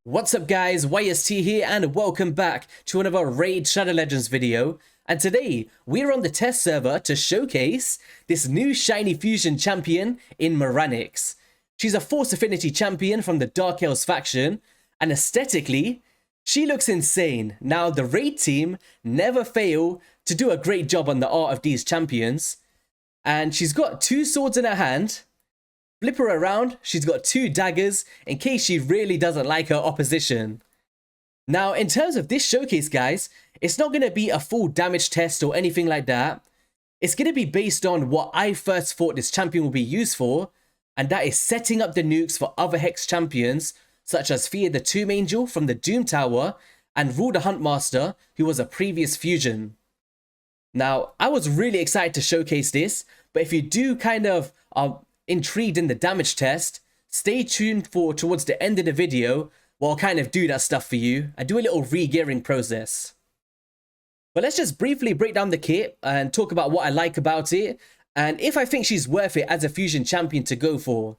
What's up guys, YST here and welcome back to another Raid Shadow Legends video. And today, we're on the test server to showcase this new shiny fusion champion in Maranix. She's a Force Affinity champion from the Dark Elves faction, and aesthetically, she looks insane. Now, the Raid team never fail to do a great job on the art of these champions. And she's got two swords in her hand. Flip her around, she's got two daggers in case she really doesn't like her opposition. Now, in terms of this showcase, guys, it's not going to be a full damage test or anything like that. It's going to be based on what I first thought this champion will be used for, and that is setting up the nukes for other Hex champions, such as Fear the Tomb Angel from the Doom Tower, and Rule the Huntmaster, who was a previous fusion. Now, I was really excited to showcase this, but if you do kind of intrigued in the damage test, stay tuned for towards the end of the video while I'll kind of do that stuff for you and do a little re-gearing process. But let's just briefly break down the kit and talk about what I like about it and if I think she's worth it as a fusion champion to go for.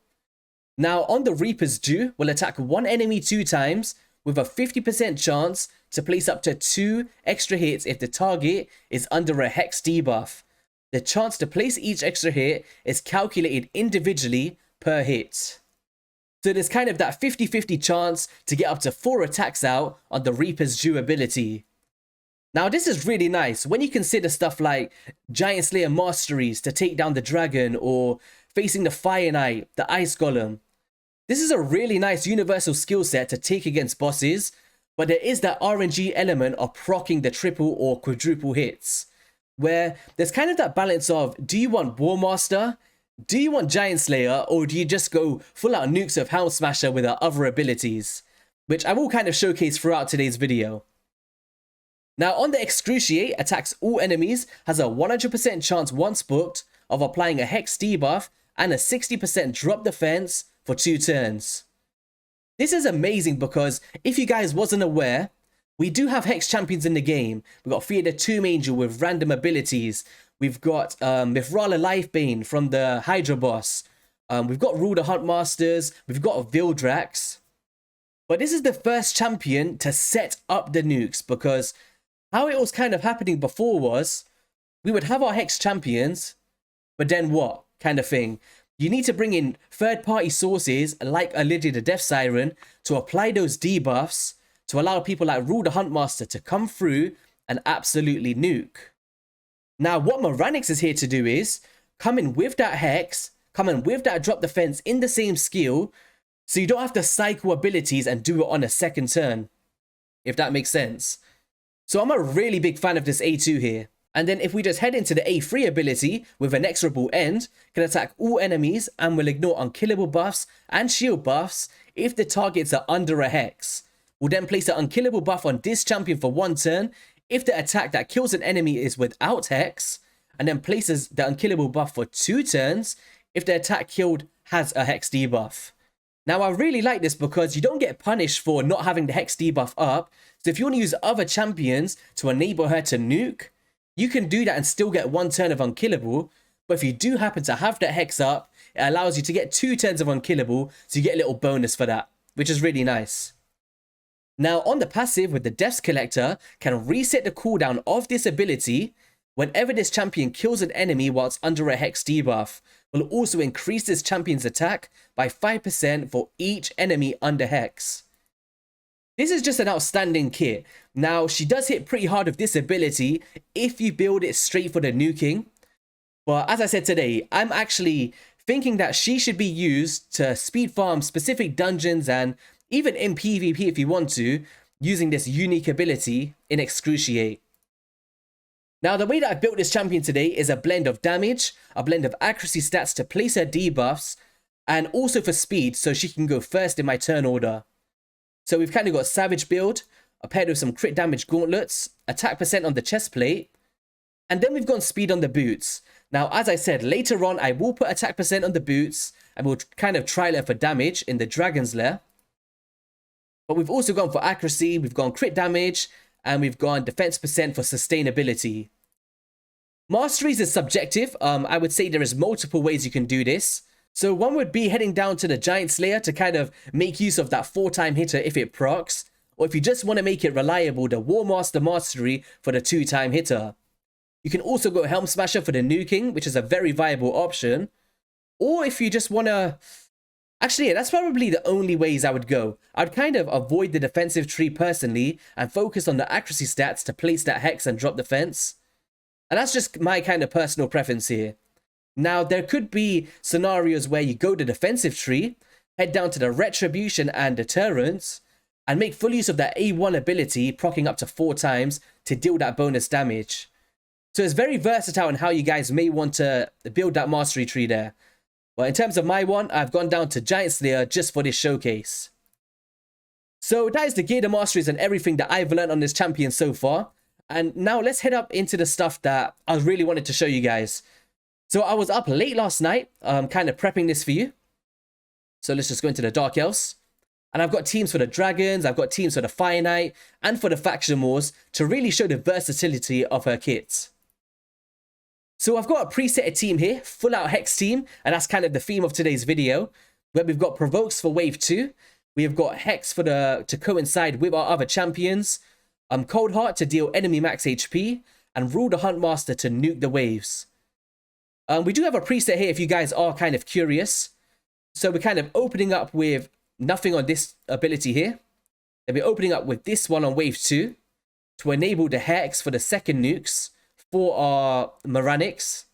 Now, on the Reaper's Dew, we'll attack one enemy 2 times with a 50% chance to place up to 2 extra hits if the target is under a Hex debuff. The chance to place each extra hit is calculated individually per hit. So there's kind of that 50-50 chance to get up to 4 attacks out on the Reaper's Dew ability. Now this is really nice when you consider stuff like Giant Slayer Masteries to take down the dragon or facing the Fire Knight, the Ice Golem. This is a really nice universal skill set to take against bosses, but there is that RNG element of proccing the triple or quadruple hits, where there's kind of that balance of, do you want War Master, do you want Giant Slayer, or do you just go full out nukes of Helm Smasher with her other abilities, which I will kind of showcase throughout today's video. Now on the Excruciate, attacks all enemies, has a 100% chance once booked of applying a Hex debuff and a 60% drop defense for 2 turns. This is amazing because if you guys wasn't aware, we do have Hex champions in the game. We've got Fear the Tomb Angel with random abilities. We've got Mithrala Lifebane from the Hydra boss. We've got Rule the Huntmasters. We've got Vildrax. But this is the first champion to set up the nukes, because how it was kind of happening before was we would have our Hex champions, but then what kind of thing? You need to bring in third-party sources like Lydia the Death Siren to apply those debuffs to allow people like Rule the Huntmaster to come through and absolutely nuke. Now, what Maranix is here to do is come in with that Hex, come in with that drop defense in the same skill, so you don't have to cycle abilities and do it on a second turn, if that makes sense. So I'm a really big fan of this A2 here. And then if we just head into the A3 ability with an inexorable end, can attack all enemies and will ignore unkillable buffs and shield buffs if the targets are under a Hex. We'll then place an unkillable buff on this champion for 1 turn if the attack that kills an enemy is without Hex, and then places the unkillable buff for 2 turns if the attack killed has a Hex debuff. Now I really like this because you don't get punished for not having the Hex debuff up, so if you want to use other champions to enable her to nuke, you can do that and still get 1 turn of unkillable, but if you do happen to have that Hex up, it allows you to get 2 turns of unkillable, so you get a little bonus for that, which is really nice. Now on the passive with the Death's Collector, can reset the cooldown of this ability whenever this champion kills an enemy whilst under a Hex debuff. Will also increase this champion's attack by 5% for each enemy under Hex. This is just an outstanding kit. Now she does hit pretty hard with this ability if you build it straight for the nuking. But as I said today, I'm actually thinking that she should be used to speed farm specific dungeons and even in PvP if you want to, using this unique ability in Excruciate. Now the way that I built this champion today is a blend of damage, a blend of accuracy stats to place her debuffs, and also for speed so she can go first in my turn order. So we've kind of got Savage build, paired with some crit damage gauntlets, attack percent on the chest plate, and then we've gone speed on the boots. Now as I said, later on I will put attack percent on the boots, and we'll kind of trial it for damage in the Dragon's Lair. But we've also gone for accuracy, we've gone crit damage, and we've gone defense percent for sustainability. Masteries is subjective. I would say there is multiple ways you can do this. So one would be heading down to the Giant Slayer to kind of make use of that 4-time hitter if it procs, or if you just want to make it reliable, the War Master Mastery for the 2-time hitter. You can also go Helm Smasher for the nuking, which is a very viable option. Or if you just want to... Actually, yeah, that's probably the only ways I would go. I'd kind of avoid the defensive tree personally and focus on the accuracy stats to place that hex and drop defense. And that's just my kind of personal preference here. Now, there could be scenarios where you go the defensive tree, head down to the Retribution and Deterrence, and make full use of that A1 ability, proccing up to 4 times to deal that bonus damage. So it's very versatile in how you guys may want to build that mastery tree there. But in terms of my one, I've gone down to Giant Slayer just for this showcase. So that is the gear, the masteries, and everything that I've learned on this champion so far. And now let's head up into the stuff that I really wanted to show you guys. So I was up late last night, kind of prepping this for you. So let's just go into the Dark Elves. And I've got teams for the Dragons, I've got teams for the Fire Knight, and for the Faction Wars to really show the versatility of her kits. So I've got a presetted team here, full out Hex team, and that's kind of the theme of today's video, where we've got Provokes for Wave 2, we have got Hex for to coincide with our other champions, Cold Heart to deal enemy max HP, and Rule the Huntmaster to nuke the waves. We do have a preset here if you guys are kind of curious. So we're kind of opening up with nothing on this ability here. Then we're opening up with this one on Wave 2 to enable the Hex for the second nukes for our Maranix.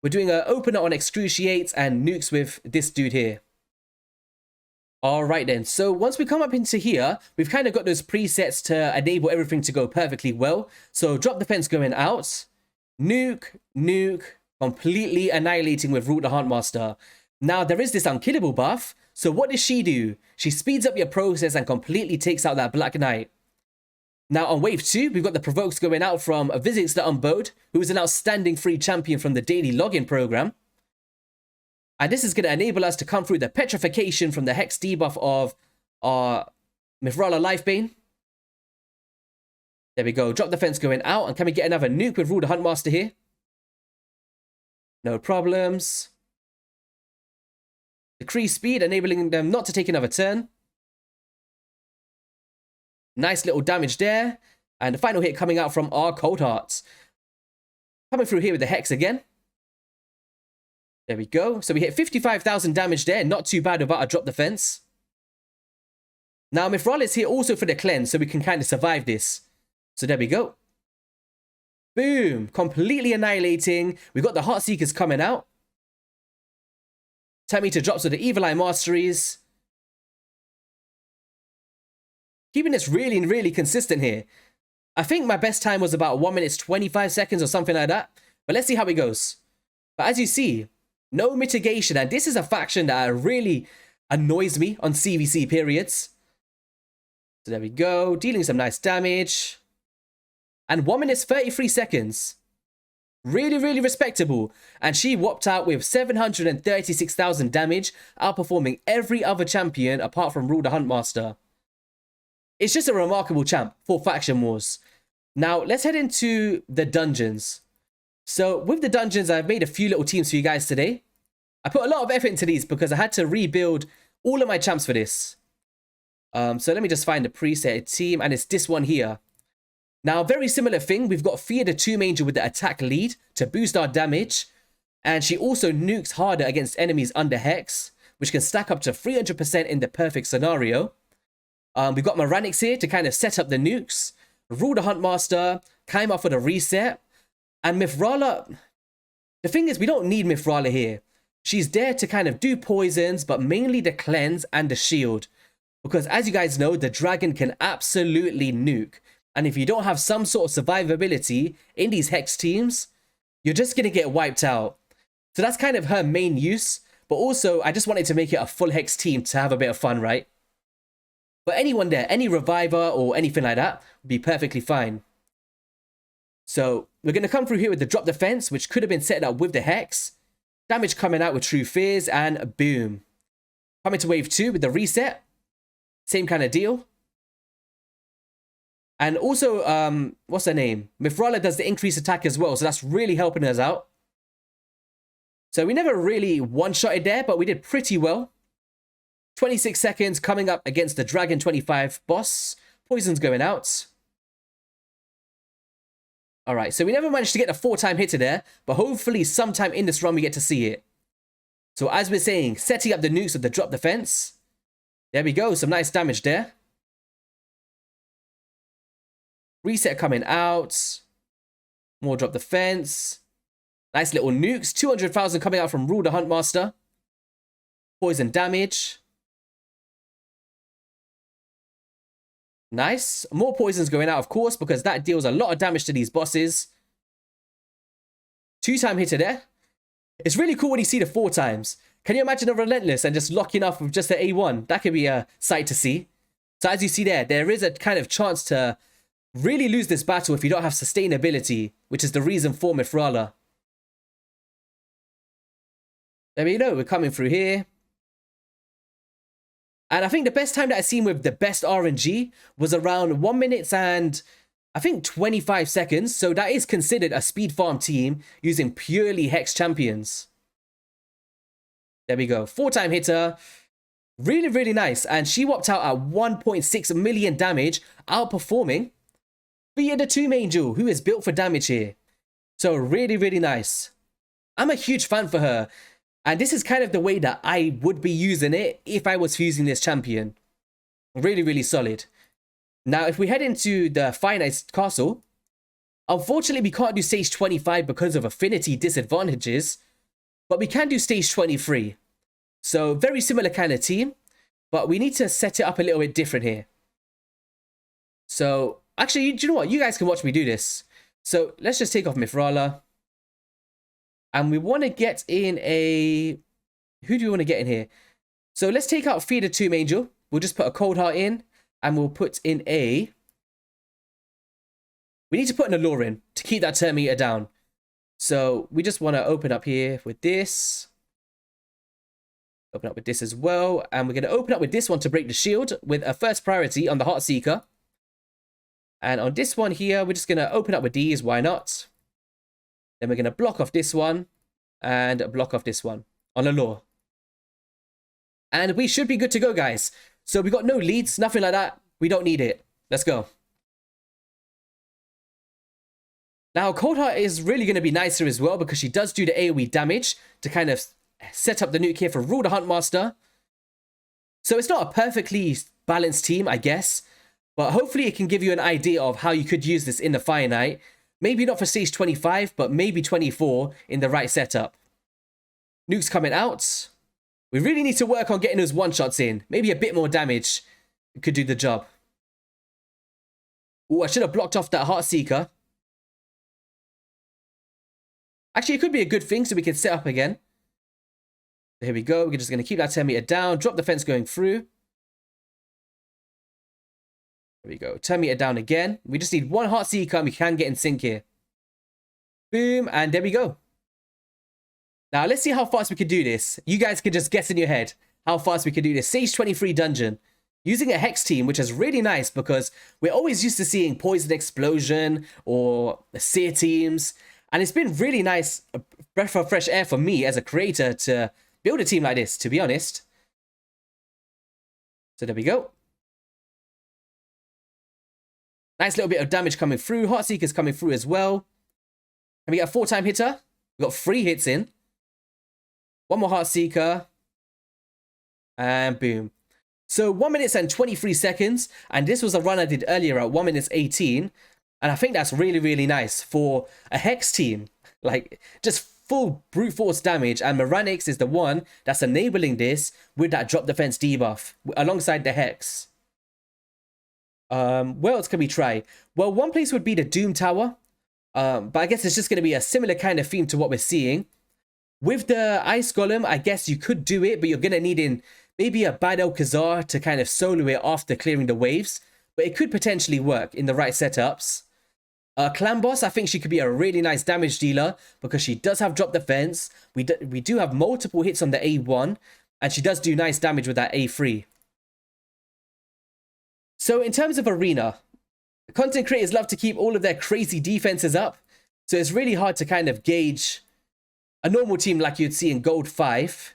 We're doing an opener on Excruciate and nukes with this dude here. Alright then, so once we come up into here, we've kind of got those presets to enable everything to go perfectly well. So drop defense going out, nuke, nuke, completely annihilating with Root the Huntmaster. Now there is this unkillable buff, so what does she do? She speeds up your process and completely takes out that Black Knight. Now on Wave 2, we've got the Provokes going out from Visits the Unbowed, who is an outstanding free champion from the daily login program. And this is going to enable us to come through the Petrification from the Hex debuff of our Mithrala Lifebane. There we go, drop defense going out, and can we get another nuke with Rule the Huntmaster here? No problems. Decrease speed, enabling them not to take another turn. Nice little damage there. And the final hit coming out from our Cold Hearts. Coming through here with the Hex again. There we go. So we hit 55,000 damage there. Not too bad without a drop defense. Now Mithrala is here also for the cleanse, so we can kind of survive this. So there we go. Boom. Completely annihilating. We've got the Heartseekers coming out. Terminator drops with the Evil Eye Masteries. Keeping this really, really consistent here. I think my best time was about 1 minute 25 seconds or something like that. But let's see how it goes. But as you see, no mitigation. And this is a faction that really annoys me on CVC periods. So there we go. Dealing some nice damage. And 1 minute 33 seconds. Really, really respectable. And she whopped out with 736,000 damage, outperforming every other champion apart from Rule the Huntmaster. It's just a remarkable champ for Faction Wars. Now, let's head into the dungeons. So, with the dungeons, I've made a few little teams for you guys today. I put a lot of effort into these because I had to rebuild all of my champs for this. So, let me just find the preset team, and it's this one here. Now, very similar thing. We've got Fear the Tomb Angel with the attack lead to boost our damage. And she also nukes harder against enemies under Hex, which can stack up to 300% in the perfect scenario. We've got Maranix here to kind of set up the nukes. Rule the Huntmaster, Kaima for the reset. And Mithrala, the thing is, we don't need Mithrala here. She's there to kind of do poisons, but mainly the cleanse and the shield. Because as you guys know, the dragon can absolutely nuke. And if you don't have some sort of survivability in these Hex teams, you're just going to get wiped out. So that's kind of her main use. But also, I just wanted to make it a full Hex team to have a bit of fun, right? But anyone there, any reviver or anything like that, would be perfectly fine. So we're going to come through here with the drop defense, which could have been set up with the Hex. Damage coming out with True Fears, and boom. Coming to Wave 2 with the reset. Same kind of deal. And also, what's her name? Mithrala does the increased attack as well, so that's really helping us out. So we never really one-shotted there, but we did pretty well. 26 seconds coming up against the Dragon 25 boss. Poison's going out. All right, so we never managed to get a 4-time hitter there, but hopefully sometime in this run we get to see it. So as we're saying, setting up the nukes of the drop defense. There we go, some nice damage there. Reset coming out. More drop defense. Nice little nukes. 200,000 coming out from Rule the Huntmaster. Poison damage. Nice. More poisons going out, of course, because that deals a lot of damage to these bosses. 2-time hitter there. It's really cool when you see the 4 times. Can you imagine a Relentless and just locking off with just the A1? That could be a sight to see. So as you see there is a kind of chance to really lose this battle if you don't have sustainability, which is the reason for Mithrala. There we go, we're coming through here. And I think the best time that I've seen with the best RNG was around 1 minute and I think 25 seconds. So that is considered a speed farm team using purely Hex champions. There we go. 4-time hitter. Really, really nice. And she whopped out at 1.6 million damage, outperforming via the Tomb Angel, who is built for damage here. So really, really nice. I'm a huge fan for her. And this is kind of the way that I would be using it if I was fusing this champion. Really, really solid. Now, if we head into the Finite Castle, unfortunately, we can't do stage 25 because of affinity disadvantages, but we can do stage 23. So, very similar kind of team, but we need to set it up a little bit different here. So, actually, do you know what? You guys can watch me do this. So, let's just take off Mithrala. And we want to get in a... Who do we want to get in here? So let's take out Fear the Tomb Angel. We'll just put a Cold Heart in. And we'll put in a... We need to put an Allure in to keep that turn meter down. So we just want to open up here with this. Open up with this as well. And we're going to open up with this one to break the shield with a first priority on the Heartseeker. And on this one here, we're just going to open up with these. Why not? Then we're going to block off this one and block off this one on Allure. And we should be good to go, guys. So we got no leads, nothing like that. We don't need it. Let's go. Now, Cold Heart is really going to be nicer as well because she does do the AoE damage to kind of set up the nuke here for Rule the Huntmaster. So it's not a perfectly balanced team, I guess. But hopefully it can give you an idea of how you could use this in the Finite. Maybe not for stage 25, but maybe 24 in the right setup. Nukes coming out. We really need to work on getting those one-shots in. Maybe a bit more damage could do the job. Oh, I should have blocked off that Heartseeker. Actually, it could be a good thing so we can set up again. Here we go. We're just going to keep that 10 meter down. Drop the fence going through. There we go. 10 meter down again. We just need one Heartseeker and we can get in sync here. Boom. And there we go. Now, let's see how fast we can do this. You guys can just guess in your head how fast we can do this. Stage 23 dungeon. Using a Hex team, which is really nice because we're always used to seeing Poison Explosion or Seer teams. And it's been really nice, a breath of fresh air for me as a creator to build a team like this, to be honest. So there we go. Nice little bit of damage coming through. Heartseeker's coming through as well. And we got a 4-time hitter. We got 3 hits in. One more Heartseeker. And boom. So 1 minute and 23 seconds. And this was a run I did earlier at 1 minute 18. And I think that's really, really nice for a Hex team. Like, just full brute force damage. And Maranix is the one that's enabling this with that drop defense debuff alongside the Hex. Where else can we try? Well, one place would be the Doom Tower. But I guess it's just going to be a similar kind of theme to what we're seeing. With the Ice Golem, I guess you could do it, but you're going to need in maybe a Bad El Khazar to kind of solo it after clearing the waves. But it could potentially work in the right setups. Clan Boss, I think she could be a really nice damage dealer because she does have drop defense. We do have multiple hits on the A1, and she does do nice damage with that A3. So in terms of arena, content creators love to keep all of their crazy defenses up. So it's really hard to kind of gauge a normal team like you'd see in Gold 5.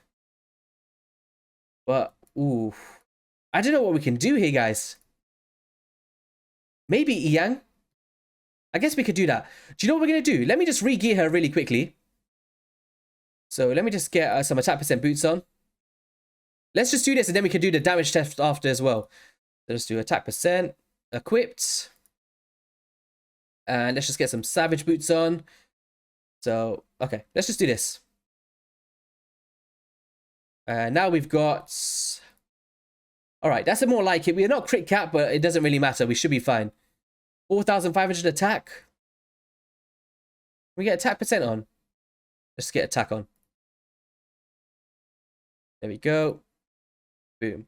But, ooh. I don't know what we can do here, guys. Maybe Yang. I guess we could do that. Do you know what we're going to do? Let me just re-gear her really quickly. So let me just get some attack percent boots on. Let's just do this and then we can do the damage test after as well. Let's do attack percent, equipped. And let's just get some savage boots on. So, okay, let's just do this. And now we've got... Alright, that's a more like it. We're not crit cap, but it doesn't really matter. We should be fine. 4,500 attack. Can we get attack percent on? Let's get attack on. There we go. Boom.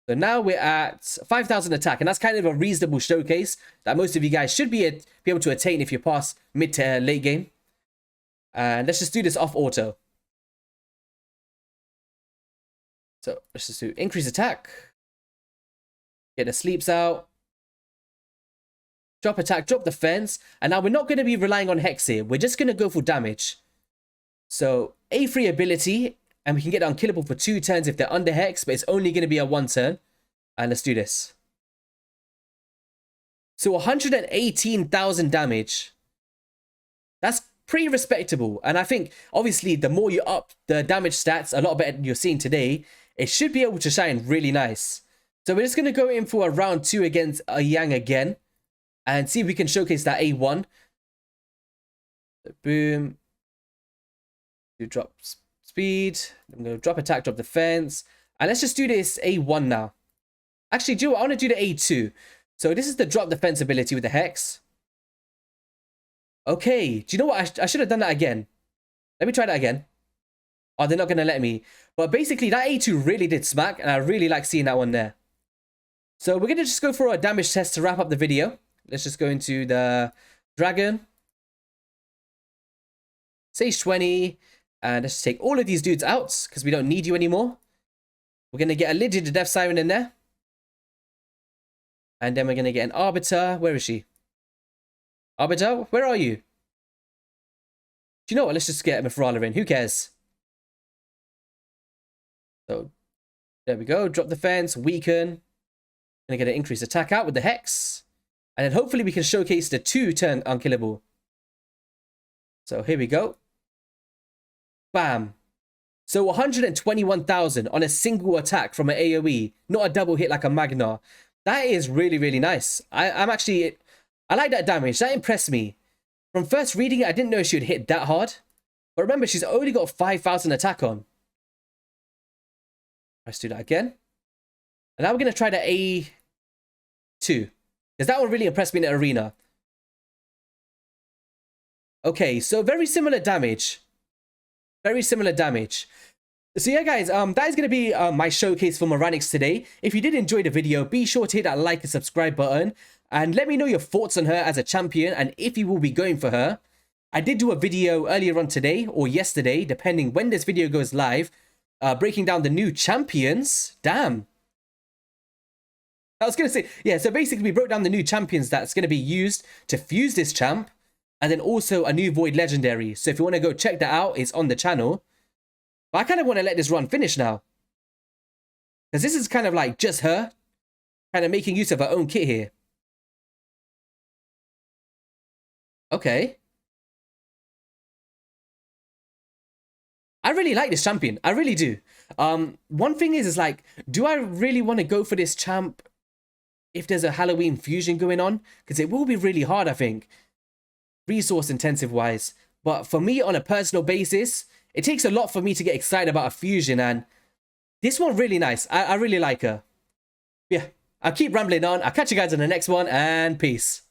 So now we're at 5,000 attack, and that's kind of a reasonable showcase that most of you guys should be able to attain if you pass mid to late game. And let's just do this off auto. So let's just do increase attack. Get the sleeps out. Drop attack, drop defense. And now we're not going to be relying on hex here. We're just going to go for damage. So A3 ability, and we can get unkillable for 2 turns if they're under hex, but it's only going to be a 1 turn. And let's do this. So 118,000 damage. That's pretty respectable. And I think, obviously, the more you up the damage stats, a lot better than you're seeing today, it should be able to shine really nice. So we're just going to go in for a round 2 against a Yang again. And see if we can showcase that A1. Boom. Do drop speed. I'm going to drop attack, drop defense. And let's just do this A1 now. Actually, do I want to do the A2. So this is the drop defense ability with the hex. Okay. Do you know what? I should have done that again. Let me try that again. Oh, they're not going to let me. But basically, that A2 really did smack. And I really like seeing that one there. So we're going to just go for a damage test to wrap up the video. Let's just go into the dragon. Sage 20. And let's take all of these dudes out because we don't need you anymore. We're going to get a Legend Death Siren in there. And then we're going to get an Arbiter. Where is she? Arbiter, where are you? Do you know what? Let's just get a Mifrala in. Who cares? So, there we go. Drop defense, weaken. Going to get an increased attack out with the Hex. And then hopefully we can showcase the 2-turn unkillable. So, here we go. Bam. So 121,000 on a single attack from an AoE, not a double hit like a Magna. That is really, really nice. I like that damage. That impressed me. From first reading it, I didn't know she would hit that hard. But remember, she's only got 5,000 attack on. Let's do that again. And now we're going to try the A2. Because that one really impressed me in the arena. Okay, so very similar damage. Very similar damage. So yeah, guys, that is going to be my showcase for Maranix today. If you did enjoy the video, be sure to hit that like and subscribe button. And let me know your thoughts on her as a champion and if you will be going for her. I did do a video earlier on today or yesterday, depending when this video goes live, breaking down the new champions. Damn. I was going to say, yeah, so basically we broke down the new champions that's going to be used to fuse this champ. And then also a new Void Legendary. So if you want to go check that out, it's on the channel. But I kind of want to let this run finish now. Because this is kind of like just her. Kind of making use of her own kit here. Okay. I really like this champion. I really do. One thing is like, do I really want to go for this champ if there's a Halloween fusion going on? Because it will be really hard, I think. Resource intensive wise, but for me on a personal basis, it takes a lot for me to get excited about a fusion, and this one really nice. I really like her. Yeah, I'll keep rambling on. I'll catch you guys in the next one, and peace.